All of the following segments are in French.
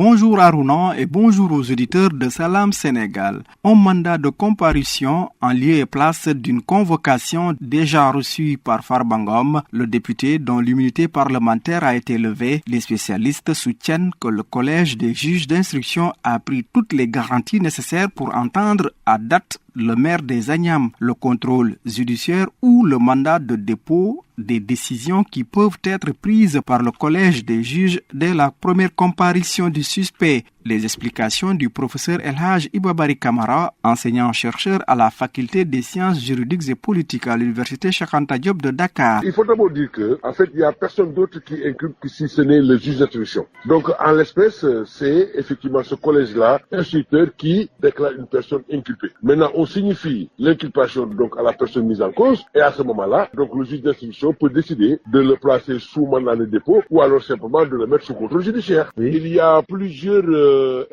Bonjour Aruna et bonjour aux auditeurs de Salam Sénégal. Un mandat de comparution en lieu et place d'une convocation déjà reçue par Farba Ngom, le député dont l'immunité parlementaire a été levée. Les spécialistes soutiennent que le collège des juges d'instruction a pris toutes les garanties nécessaires pour entendre à date le maire des Agnam, le contrôle judiciaire ou le mandat de dépôt des décisions qui peuvent être prises par le collège des juges dès la première comparution du suspect. Les explications du professeur El Hadj Ibabari Kamara, enseignant-chercheur à la faculté des sciences juridiques et politiques à l'université Cheikh Anta Diop de Dakar. Il faut d'abord dire que, en fait, il n'y a personne d'autre qui inculpe que si ce n'est le juge d'instruction. Donc, en l'espèce, c'est effectivement ce collège-là, instructeur, qui déclare une personne inculpée. Maintenant, on signifie l'inculpation donc à la personne mise en cause, et à ce moment-là, donc le juge d'instruction peut décider de le placer sous mandat de dépôt ou alors simplement de le mettre sous contrôle judiciaire. Oui. Il y a plusieurs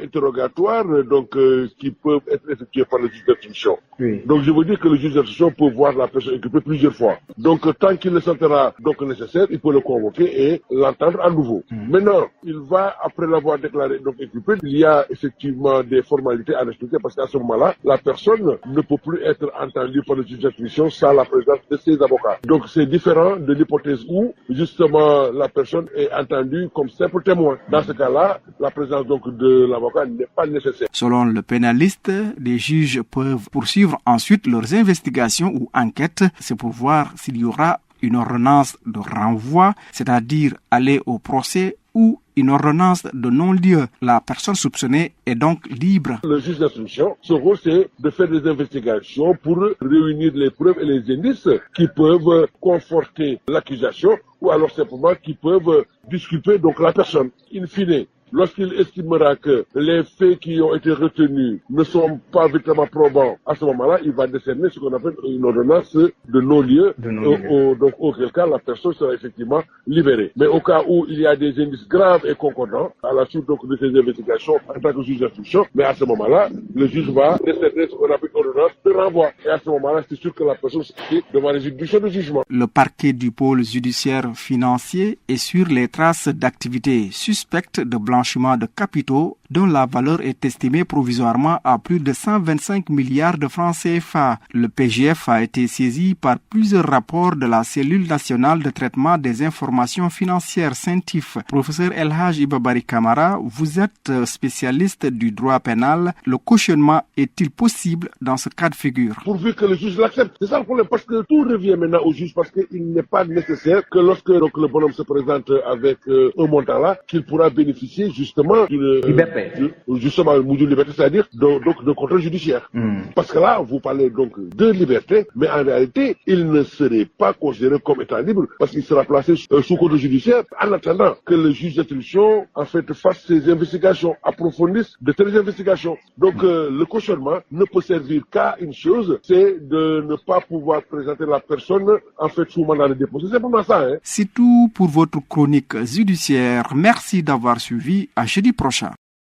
interrogatoires donc qui peuvent être effectués par le juge d'instruction. Oui. Donc je veux dire que le juge d'instruction peut voir la personne inculpée plusieurs fois. Donc tant qu'il le sentira donc nécessaire, il peut le convoquer et l'entendre à nouveau. Maintenant, il va, après l'avoir déclaré donc inculpé, il y a effectivement des formalités à respecter parce qu'à ce moment-là, la personne ne peut plus être entendue par le juge d'instruction sans la présence de ses avocats. Donc c'est différent de l'hypothèse où justement la personne est entendue comme simple témoin. Dans ce cas-là, la présence donc de l'avocat n'est pas nécessaire. Selon le pénaliste, les juges peuvent poursuivre ensuite leurs investigations ou enquêtes. C'est pour voir s'il y aura une ordonnance de renvoi, c'est-à-dire aller au procès ou une ordonnance de non-lieu. La personne soupçonnée est donc libre. Le juge d'instruction, son rôle c'est de faire des investigations pour réunir les preuves et les indices qui peuvent conforter l'accusation ou alors simplement qui peuvent disculper donc la personne. In fine, lorsqu'il estimera que les faits qui ont été retenus ne sont pas véritablement probants, à ce moment-là, il va décerner ce qu'on appelle une ordonnance de non-lieu, donc auquel cas la personne sera effectivement libérée. Mais au cas où il y a des indices graves et concordants, à la suite donc de ces investigations en tant que juge d'instruction, mais à ce moment-là, le juge va décerner ce qu'on appelle une ordonnance de renvoi. Et à ce moment-là, c'est sûr que la personne sera devant les juridictions de jugement. Le parquet du pôle judiciaire financier est sur les traces d'activités suspectes de blanchiment de capitaux dont la valeur est estimée provisoirement à plus de 125 milliards de francs CFA. Le PGF a été saisi par plusieurs rapports de la cellule nationale de traitement des informations financières CENTIF. Professeur El Hadj Ibabari Kamara, vous êtes spécialiste du droit pénal. Le cautionnement est-il possible dans ce cas de figure? Pourvu que le juge l'accepte. C'est ça le problème, parce que tout revient maintenant au juge, parce qu'il n'est pas nécessaire que lorsque donc, le bonhomme se présente avec un montant là, qu'il pourra bénéficier justement d'une liberté. Justement, d'une liberté, c'est-à-dire de contrôle judiciaire. Parce que là, vous parlez donc de liberté, mais en réalité, il ne serait pas considéré comme étant libre, parce qu'il sera placé sous contrôle judiciaire en attendant que le juge d'instruction, en fait, fasse ses investigations, approfondisse de telles investigations. Donc, le cautionnement ne peut servir qu'à une chose, c'est de ne pas pouvoir présenter la personne, en fait, sous mandat de dépôt. C'est simplement ça, hein. C'est tout pour votre chronique judiciaire. Merci d'avoir suivi. À jeudi prochain.